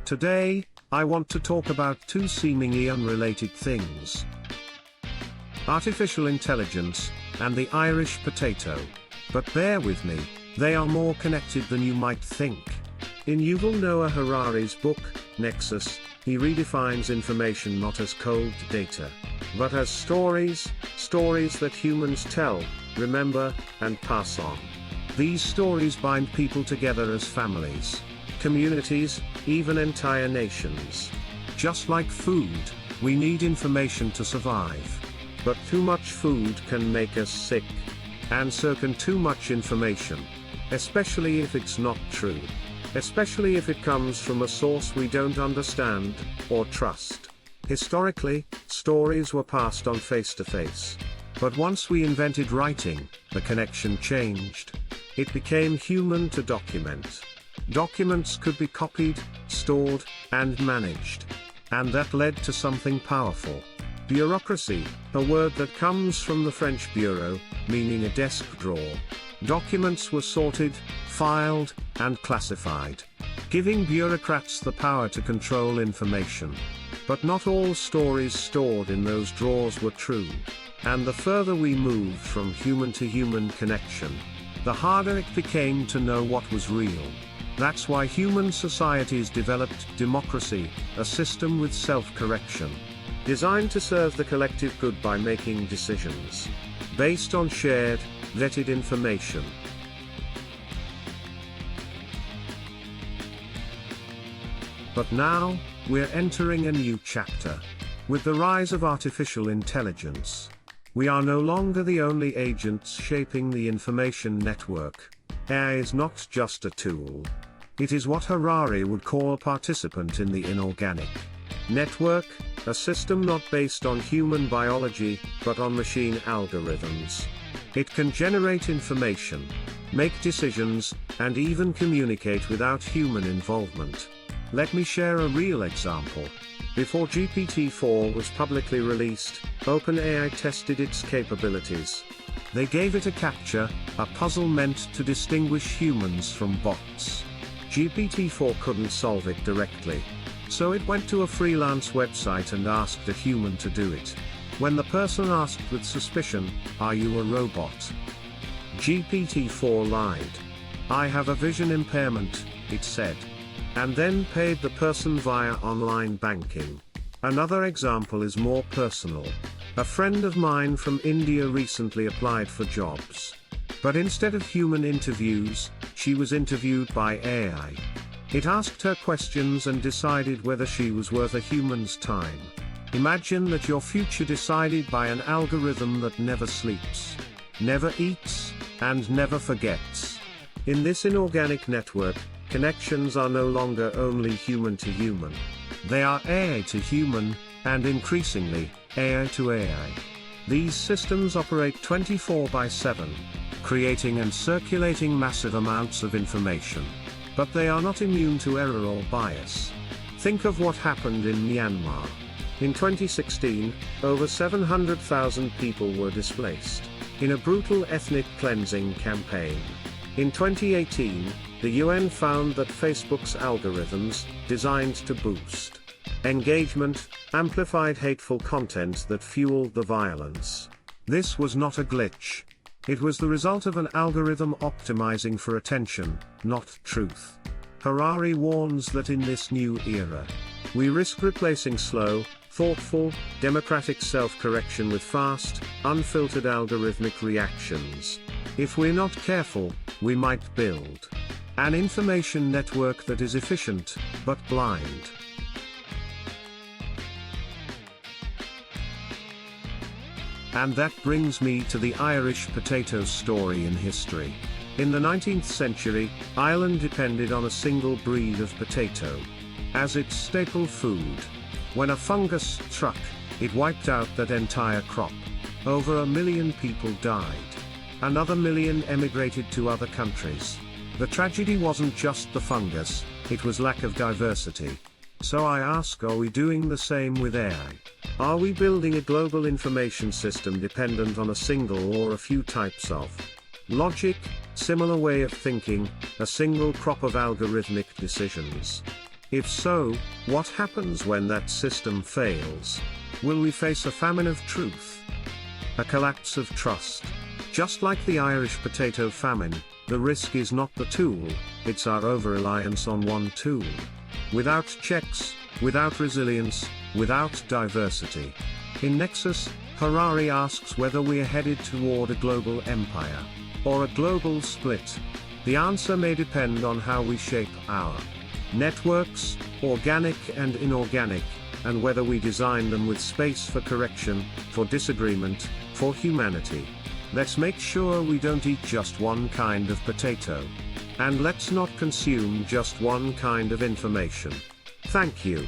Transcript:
Today, I want to talk about two seemingly unrelated things: artificial intelligence, and the Irish potato. But bear with me, they are more connected than you might think. In Yuval Noah Harari's book, Nexus, he redefines information not as cold data, but as stories that humans tell, remember, and pass on. These stories bind people together as families, communities, even entire nations. Just like food, we need information to survive. But too much food can make us sick. And so can too much information. Especially if it's not true. Especially if it comes from a source we don't understand, or trust. Historically, stories were passed on face to face. But once we invented writing, the connection changed. It became human to document. Documents could be copied, stored, and managed. And that led to something powerful. Bureaucracy, a word that comes from the French bureau, meaning a desk drawer. Documents were sorted, filed, and classified, giving bureaucrats the power to control information. But not all stories stored in those drawers were true. And the further we moved from human to human connection, the harder it became to know what was real. That's why human societies developed democracy, a system with self-correction, designed to serve the collective good by making decisions based on shared, vetted information. But now, we're entering a new chapter. With the rise of artificial intelligence, we are no longer the only agents shaping the information network. AI is not just a tool. It is what Harari would call a participant in the inorganic network, a system not based on human biology, but on machine algorithms. It can generate information, make decisions, and even communicate without human involvement. Let me share a real example. Before GPT-4 was publicly released, OpenAI tested its capabilities. They gave it a CAPTCHA, a puzzle meant to distinguish humans from bots. GPT-4 couldn't solve it directly. So it went to a freelance website and asked a human to do it. When the person asked with suspicion, "Are you a robot?" GPT-4 lied. "I have a vision impairment," it said. And then paid the person via online banking. Another example is more personal. A friend of mine from India recently applied for jobs. But instead of human interviews, she was interviewed by AI. It asked her questions and decided whether she was worth a human's time. Imagine that your future decided by an algorithm that never sleeps, never eats, and never forgets. In this inorganic network, connections are no longer only human to human. They are AI to human, and increasingly, AI to AI. These systems operate 24/7, creating and circulating massive amounts of information. But they are not immune to error or bias. Think of what happened in Myanmar. In 2016, over 700,000 people were displaced, in a brutal ethnic cleansing campaign. In 2018, the UN found that Facebook's algorithms, designed to boost engagement, amplified hateful content that fueled the violence. This was not a glitch. It was the result of an algorithm optimizing for attention, not truth. Harari warns that in this new era, we risk replacing slow, thoughtful, democratic self-correction with fast, unfiltered algorithmic reactions. If we're not careful, we might build an information network that is efficient, but blind. And that brings me to the Irish potato story in history. In the 19th century, Ireland depended on a single breed of potato as its staple food. When a fungus struck, it wiped out that entire crop. Over 1 million people died. Another million emigrated to other countries. The tragedy wasn't just the fungus, it was lack of diversity. So I ask, are we doing the same with AI? Are we building a global information system dependent on a single or a few types of logic, similar way of thinking, a single crop of algorithmic decisions? If so, what happens when that system fails? Will we face a famine of truth? A collapse of trust? Just like the Irish potato famine, the risk is not the tool, it's our over-reliance on one tool. Without checks, without resilience, without diversity. In Nexus, Harari asks whether we are headed toward a global empire, or a global split. The answer may depend on how we shape our networks, organic and inorganic, and whether we design them with space for correction, for disagreement, for humanity. Let's make sure we don't eat just one kind of potato. And let's not consume just one kind of information. Thank you.